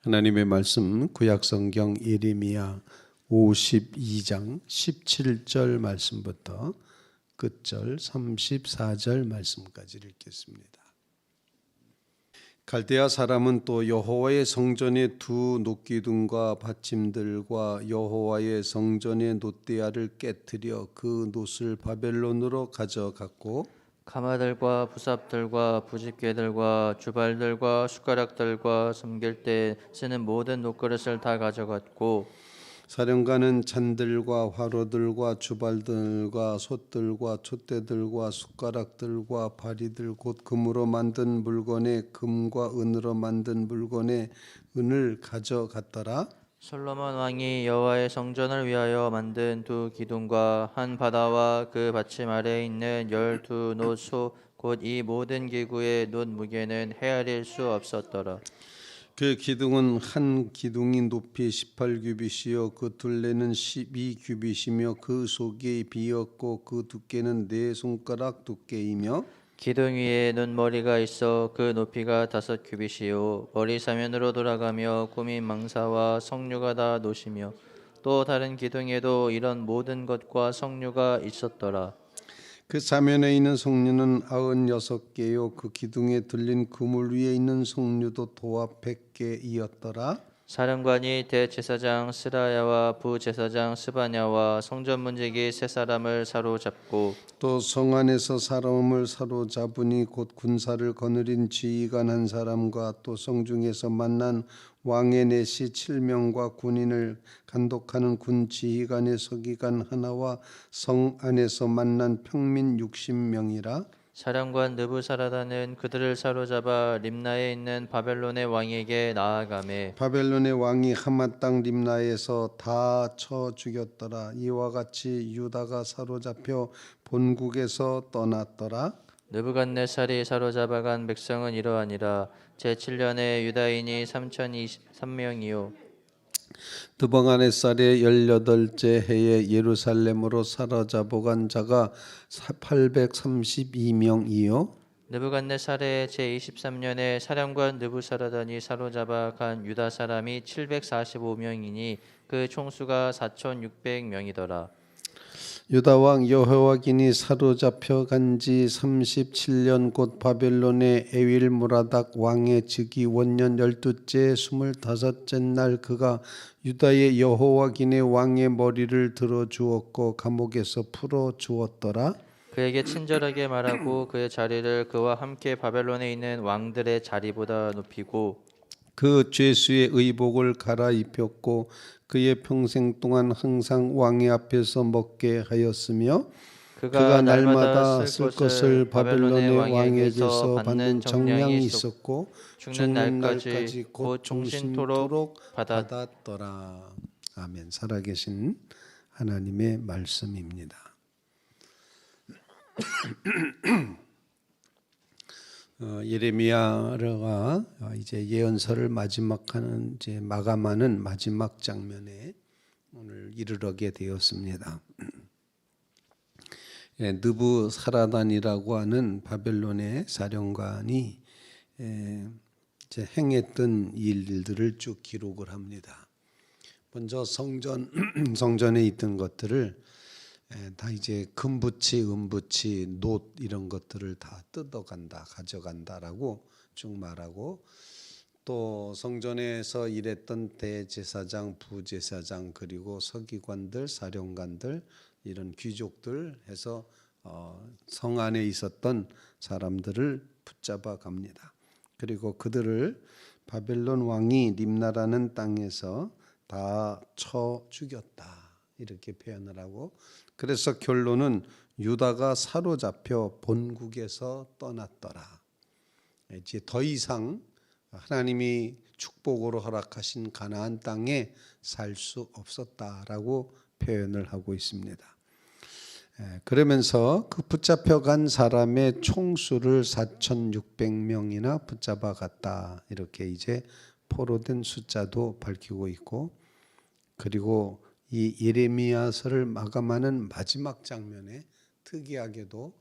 하나님의 말씀 구약성경 예레미야 52장 17절 말씀부터 끝절 34절 말씀까지 읽겠습니다. 갈대아 사람은 또 여호와의 성전의 두 놋기둥과 받침들과 여호와의 성전의 놋대야를 깨뜨려 그 놋을 바벨론으로 가져갔고 가마들과 부삽들과 부집개들과 주발들과 숟가락들과 섬길 때 쓰는 모든 놋그릇을 다 가져갔고 사령관은 잔들과 화로들과 주발들과 솥들과 촛대들과 숟가락들과 바리들 곧 금으로 만든 물건에 금과 은으로 만든 물건에 은을 가져갔더라. 솔로몬 왕이 여호와의 성전을 위하여 만든 두 기둥과 한 바다와 그 받침 아래에 있는 12 놋소 곧 이 모든 기구의 놋 무게는 헤아릴 수 없었더라. 그 기둥은 한 기둥이 높이 18규빗이요 그 둘레는 12규빗이며 그 속이 비었고 그 두께는 4손가락 두께이며 기둥 위에 눈머리가 있어 그 높이가 5규빗이요 머리 사면으로 돌아가며 꾸민 망사와 석류가 다 놋이며 또 다른 기둥에도 이런 모든 것과 석류가 있었더라. 그 사면에 있는 석류는 96개요 그 기둥에 들린 그물 위에 있는 석류도 도합 100개이었더라. 사령관이 대제사장 스라야와 부제사장 스바냐와 성전 문지기 세 사람을 사로잡고 또 성 안에서 사람을 사로잡으니 곧 군사를 거느린 지휘관 한 사람과 또 성중에서 만난 왕의 내시 7명과 군인을 간독하는 군 지휘관의 서기관 하나와 성 안에서 만난 평민 60명이라. 사령관 느부사라다는 그들을 사로잡아 림나에 있는 바벨론의 왕에게 나아가매 바벨론의 왕이 하맛 땅 림나에서 다 쳐 죽였더라. 이와 같이 유다가 사로잡혀 본국에서 떠났더라. 느부갓네살이 사로잡아간 백성은 이러하니라. 제7년에 유다인이 3023명이요 드벙아네살의 18째 해에 예루살렘으로 사로잡아간 자가 832명이요 느부갓네살의 제23년에 사령관 느부사라단이 사로잡아 간 유다 사람이 745명이니 그 총수가 4600명이더라. 유다 왕 여호와긴이 사로잡혀 간지 37년 곧 바벨론의 에윌무라닥 왕의 즉위 원년 12째 25째 날 그가 유다의 여호와긴의 왕의 머리를 들어 주었고 감옥에서 풀어 주었더라. 그에게 친절하게 말하고 그의 자리를 그와 함께 바벨론에 있는 왕들의 자리보다 높이고 그 죄수의 의복을 갈아입혔고 그의 평생 동안 항상 왕의 앞에서 먹게 하였으며 그가 날마다 쓸 것을 바벨론의 왕에게서 받는 정량이 있었고 죽는 날까지 곧 종신토록 받았. 받았더라. 아멘. 살아계신 하나님의 말씀입니다. 예레미야가 이제 예언서를 마지막하는 이제 마감하는 마지막 장면에 오늘 이르게 되었습니다. 느부사라단이라고 하는 바벨론의 사령관이 이제 행했던 일들을 쭉 기록을 합니다. 먼저 성전에 있던 것들을 다 이제 금붙이, 은붙이, 놋 이런 것들을 다 뜯어간다, 가져간다라고 쭉 말하고 또 성전에서 일했던 대제사장, 부제사장 그리고 서기관들, 사령관들 이런 귀족들 해서 성 안에 있었던 사람들을 붙잡아 갑니다. 그리고 그들을 바벨론 왕이 림나라는 땅에서 다 쳐 죽였다 이렇게 표현을 하고 그래서 결론은 유다가 사로잡혀 본국에서 떠났더라. 이제 더 이상 하나님이 축복으로 허락하신 가나안 땅에 살 수 없었다라고 표현을 하고 있습니다. 그러면서 그 붙잡혀간 사람의 총수를 4,600명이나 붙잡아 갔다 이렇게 이제 포로된 숫자도 밝히고 있고 그리고 이 예레미야서를 마감하는 마지막 장면에 특이하게도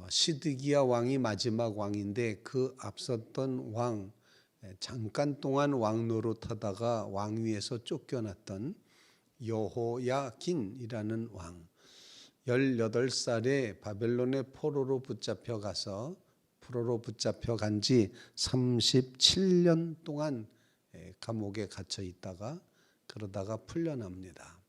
시드기야 왕이 마지막 왕인데 그 앞섰던 왕 잠깐 동안 왕 노릇하다가 왕위에서 쫓겨났던 여호야긴이라는 왕, 18살에 바벨론의 포로로 붙잡혀 간 지 37년 동안 감옥에 갇혀 있다가 그러다가 풀려납니다.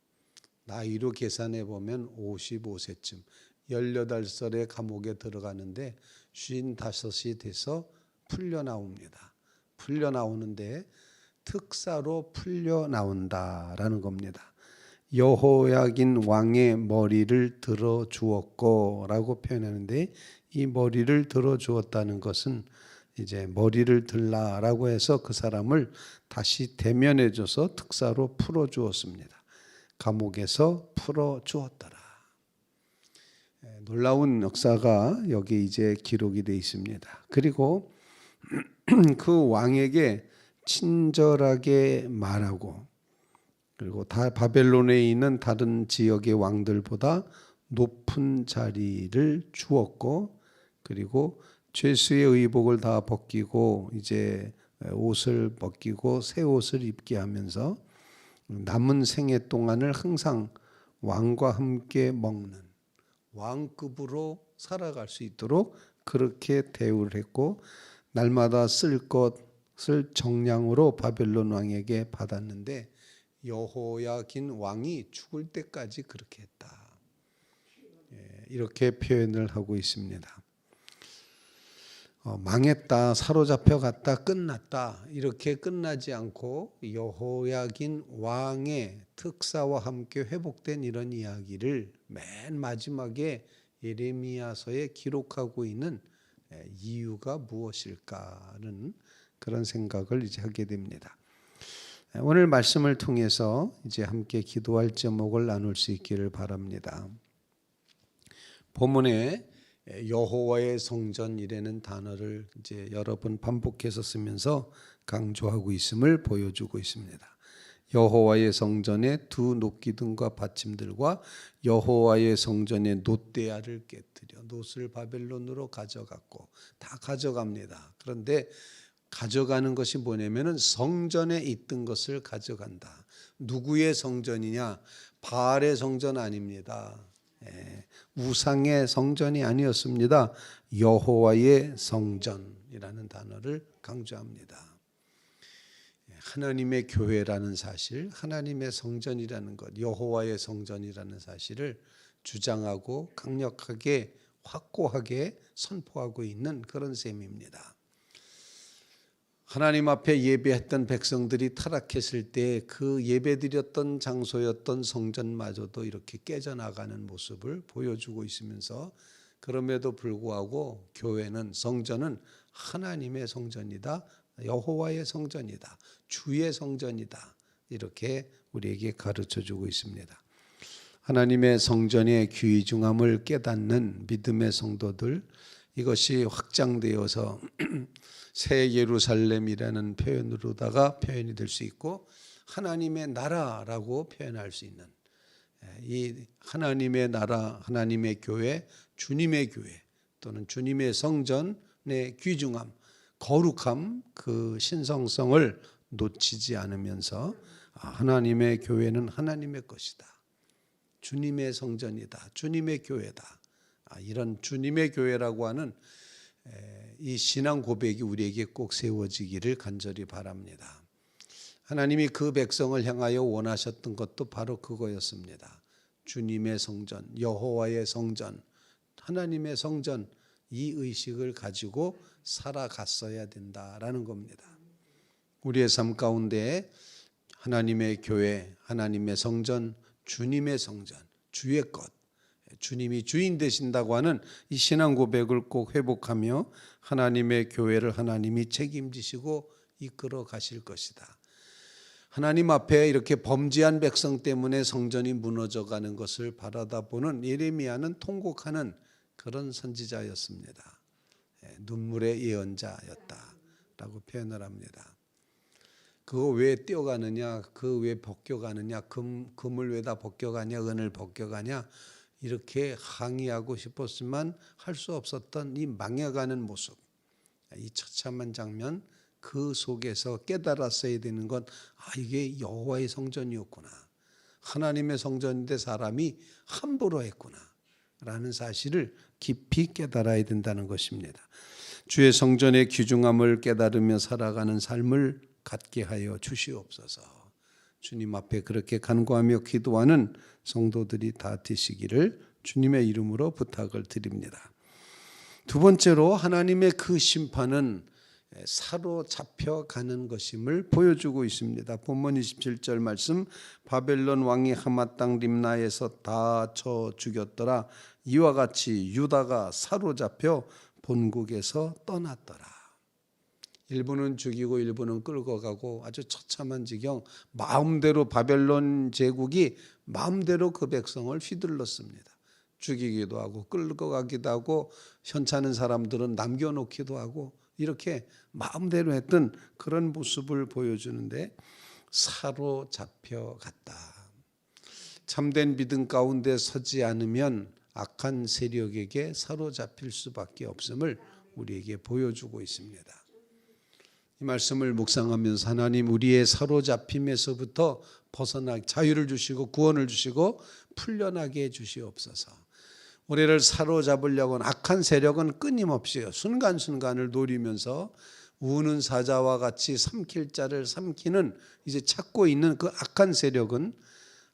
나이로 계산해 보면 55세쯤 18살에 감옥에 들어가는데 55이 돼서 풀려나옵니다. 풀려나오는데 특사로 풀려나온다라는 겁니다. 여호야긴 왕의 머리를 들어 주었고라고 표현하는데, 이 머리를 들어 주었다는 것은 이제 머리를 들라라고 해서 그 사람을 다시 대면해 줘서 특사로 풀어 주었습니다. 감옥에서 풀어 주었더라. 놀라운 역사가 여기 이제 기록이 되어 있습니다. 그리고 그 왕에게 친절하게 말하고, 그리고 다 바벨론에 있는 다른 지역의 왕들보다 높은 자리를 주었고, 그리고 죄수의 의복을 다 벗기고 이제 옷을 벗기고 새 옷을 입게 하면서 남은 생애 동안을 항상 왕과 함께 먹는 왕급으로 살아갈 수 있도록 그렇게 대우를 했고, 날마다 쓸 것을 정량으로 바벨론 왕에게 받았는데 여호야긴 왕이 죽을 때까지 그렇게 했다. 이렇게 표현을 하고 있습니다. 망했다, 사로잡혀 갔다, 끝났다 이렇게 끝나지 않고 여호야긴 왕의 특사와 함께 회복된 이런 이야기를 맨 마지막에 예레미야서에 기록하고 있는 이유가 무엇일까는 그런 생각을 이제 하게 됩니다. 오늘 말씀을 통해서 이제 함께 기도할 제목을 나눌 수 있기를 바랍니다. 본문에 여호와의 성전이라는 단어를 이제 여러 번 반복해서 쓰면서 강조하고 있음을 보여주고 있습니다. 여호와의 성전에 두 녹기둥과 받침들과 여호와의 성전에 놋대야를 깨뜨려 놋을 바벨론으로 가져갔고, 다 가져갑니다. 그런데 가져가는 것이 뭐냐면은 성전에 있던 것을 가져간다. 누구의 성전이냐? 바알의 성전 아닙니다. 우상의 성전이 아니었습니다. 여호와의 성전이라는 단어를 강조합니다. 하나님의 교회라는 사실, 하나님의 성전이라는 것, 여호와의 성전이라는 사실을 주장하고 강력하게 확고하게 선포하고 있는 그런 셈입니다. 하나님 앞에 예배했던 백성들이 타락했을 때 그 예배드렸던 장소였던 성전마저도 이렇게 깨져나가는 모습을 보여주고 있으면서, 그럼에도 불구하고 교회는, 성전은 하나님의 성전이다, 여호와의 성전이다, 주의 성전이다, 이렇게 우리에게 가르쳐주고 있습니다. 하나님의 성전의 귀중함을 깨닫는 믿음의 성도들, 이것이 확장되어서 새 예루살렘이라는 표현으로다가 표현이 될 수 있고, 하나님의 나라라고 표현할 수 있는 이 하나님의 나라, 하나님의 교회, 주님의 교회 또는 주님의 성전의 귀중함, 거룩함, 그 신성성을 놓치지 않으면서 하나님의 교회는 하나님의 것이다, 주님의 성전이다, 주님의 교회다, 이런 주님의 교회라고 하는 이 신앙 고백이 우리에게 꼭 세워지기를 간절히 바랍니다. 하나님이 그 백성을 향하여 원하셨던 것도 바로 그거였습니다. 주님의 성전, 여호와의 성전, 하나님의 성전, 이 의식을 가지고 살아갔어야 된다라는 겁니다. 우리의 삶 가운데 하나님의 교회, 하나님의 성전, 주님의 성전, 주의 것, 주님이 주인 되신다고 하는 이 신앙 고백을 꼭 회복하며 하나님의 교회를 하나님이 책임지시고 이끌어 가실 것이다. 하나님 앞에 이렇게 범죄한 백성 때문에 성전이 무너져가는 것을 바라다 보는 예레미야는 통곡하는 그런 선지자였습니다. 눈물의 예언자였다라고 표현을 합니다. 그거 왜 뛰어가느냐, 그 왜 벗겨가느냐, 금을 왜 다 벗겨가냐, 은을 벗겨가냐, 이렇게 항의하고 싶었지만 할 수 없었던 이 망해가는 모습, 이 처참한 장면, 그 속에서 깨달았어야 되는 건 이게 여호와의 성전이었구나. 하나님의 성전인데 사람이 함부로 했구나 라는 사실을 깊이 깨달아야 된다는 것입니다. 주의 성전의 귀중함을 깨달으며 살아가는 삶을 갖게 하여 주시옵소서. 주님 앞에 그렇게 간구하며 기도하는 성도들이 다 되시기를 주님의 이름으로 부탁을 드립니다. 두 번째로 하나님의 그 심판은 사로잡혀 가는 것임을 보여주고 있습니다. 본문 27절 말씀, 바벨론 왕이 하맛 땅 림나에서 다 쳐 죽였더라. 이와 같이 유다가 사로잡혀 본국에서 떠났더라. 일부는 죽이고 일부는 끌고 가고 아주 처참한 지경, 마음대로 바벨론 제국이 마음대로 그 백성을 휘둘렀습니다. 죽이기도 하고 끌고 가기도 하고 현찮은 사람들은 남겨놓기도 하고 이렇게 마음대로 했던 그런 모습을 보여주는데 사로잡혀 갔다. 참된 믿음 가운데 서지 않으면 악한 세력에게 사로잡힐 수밖에 없음을 우리에게 보여주고 있습니다. 이 말씀을 묵상하면서 하나님 우리의 사로잡힘에서부터 벗어나 자유를 주시고 구원을 주시고 풀려나게 해 주시옵소서. 우리를 사로잡으려고 하는 악한 세력은 끊임없이 순간순간을 노리면서 우는 사자와 같이 삼킬 자를 삼키는 이제 찾고 있는 그 악한 세력은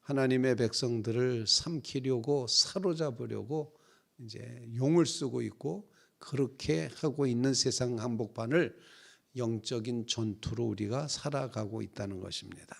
하나님의 백성들을 삼키려고 사로잡으려고 이제 용을 쓰고 있고 그렇게 하고 있는 세상 한복판을 영적인 전투로 우리가 살아가고 있다는 것입니다.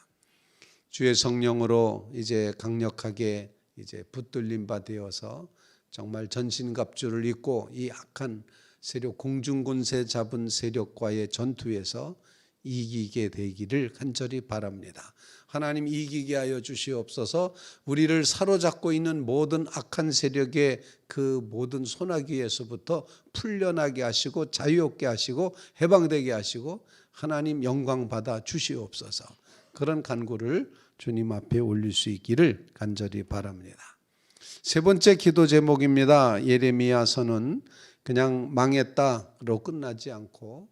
주의 성령으로 이제 강력하게 이제 붙들림 바 되어서 정말 전신갑주를 입고 이 악한 세력 공중군세 잡은 세력과의 전투에서 이기게 되기를 간절히 바랍니다. 하나님 이기게 하여 주시옵소서. 우리를 사로잡고 있는 모든 악한 세력의 그 모든 소나기에서부터 풀려나게 하시고 자유롭게 하시고 해방되게 하시고 하나님 영광 받아 주시옵소서. 그런 간구를 주님 앞에 올릴 수 있기를 간절히 바랍니다. 세 번째 기도 제목입니다. 예레미야서는 그냥 망했다로 끝나지 않고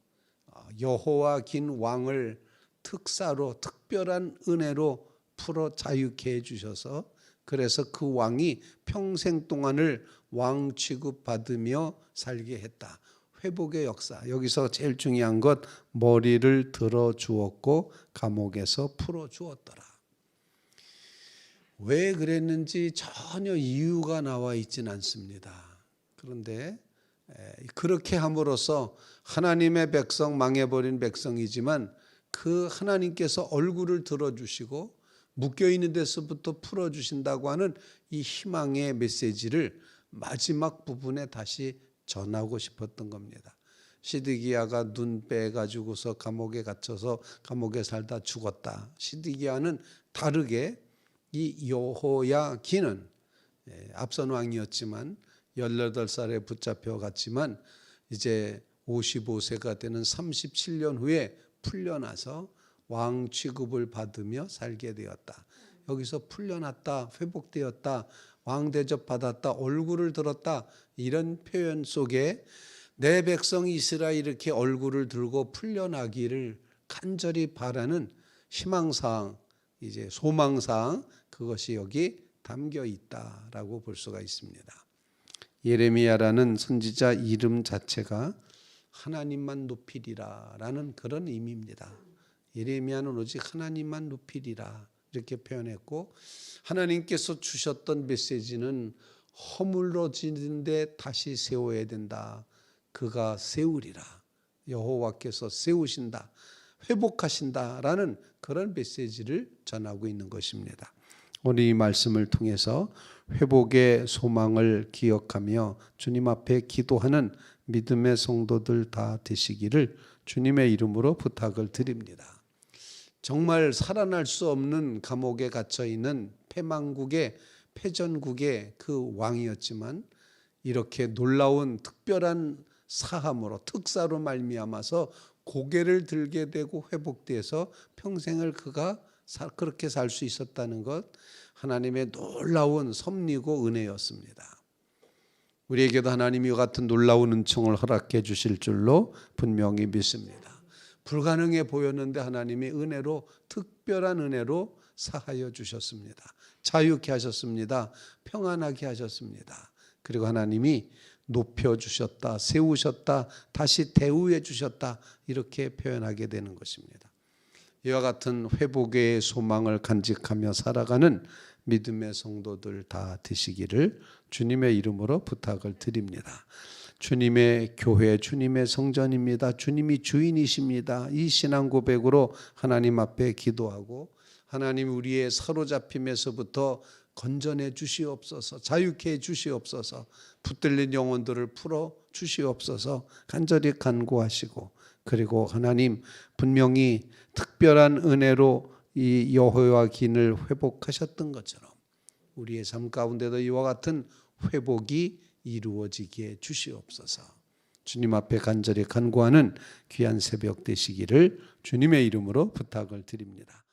여호와 긴 왕을 특사로 특별한 은혜로 풀어 자유케 해주셔서 그래서 그 왕이 평생 동안을 왕 취급받으며 살게 했다. 회복의 역사. 여기서 제일 중요한 것 머리를 들어 주었고 감옥에서 풀어 주었더라. 왜 그랬는지 전혀 이유가 나와 있지는 않습니다. 그런데 그렇게 함으로써 하나님의 백성, 망해버린 백성이지만 그 하나님께서 얼굴을 들어주시고 묶여있는 데서부터 풀어주신다고 하는 이 희망의 메시지를 마지막 부분에 다시 전하고 싶었던 겁니다. 시드기야가 눈 빼가지고서 감옥에 갇혀서 감옥에 살다 죽었다. 시드기야는 다르게 이 여호야긴은 앞선 왕이었지만 18살에 붙잡혀 갔지만 이제 55세가 되는 37년 후에 풀려나서 왕 취급을 받으며 살게 되었다. 여기서 풀려났다, 회복되었다, 왕 대접 받았다, 얼굴을 들었다 이런 표현 속에 내 백성 이스라엘 이렇게 얼굴을 들고 풀려나기를 간절히 바라는 희망사항, 이제 소망사항 그것이 여기 담겨 있다라고 볼 수가 있습니다. 예레미야라는 선지자 이름 자체가 하나님만 높이리라 라는 그런 의미입니다. 예레미야는 오직 하나님만 높이리라 이렇게 표현했고 하나님께서 주셨던 메시지는 허물어지는데 다시 세워야 된다. 그가 세우리라. 여호와께서 세우신다. 회복하신다라는 그런 메시지를 전하고 있는 것입니다. 오늘 이 말씀을 통해서 회복의 소망을 기억하며 주님 앞에 기도하는 믿음의 성도들 다 되시기를 주님의 이름으로 부탁을 드립니다. 정말 살아날 수 없는 감옥에 갇혀 있는 패망국의 패전국의 그 왕이었지만 이렇게 놀라운 특별한 사함으로 특사로 말미암아서 고개를 들게 되고 회복돼서 평생을 그가 그렇게 살 수 있었다는 것 하나님의 놀라운 섭리고 은혜였습니다. 우리에게도 하나님이 같은 놀라운 은총을 허락해 주실 줄로 분명히 믿습니다. 불가능해 보였는데 하나님이 은혜로, 특별한 은혜로 사하여 주셨습니다. 자유케 하셨습니다. 평안하게 하셨습니다. 그리고 하나님이 높여주셨다, 세우셨다, 다시 대우해 주셨다, 이렇게 표현하게 되는 것입니다. 이와 같은 회복의 소망을 간직하며 살아가는 믿음의 성도들 다 되시기를 주님의 이름으로 부탁을 드립니다. 주님의 교회, 주님의 성전입니다. 주님이 주인이십니다. 이 신앙 고백으로 하나님 앞에 기도하고, 하나님 우리의 사로잡힘에서부터 건전해 주시옵소서, 자유케 해 주시옵소서, 붙들린 영혼들을 풀어 주시옵소서 간절히 간구하시고, 그리고 하나님 분명히 특별한 은혜로 이 여호야긴을 회복하셨던 것처럼 우리의 삶 가운데도 이와 같은 회복이 이루어지게 주시옵소서. 주님 앞에 간절히 간구하는 귀한 새벽 되시기를 주님의 이름으로 부탁을 드립니다.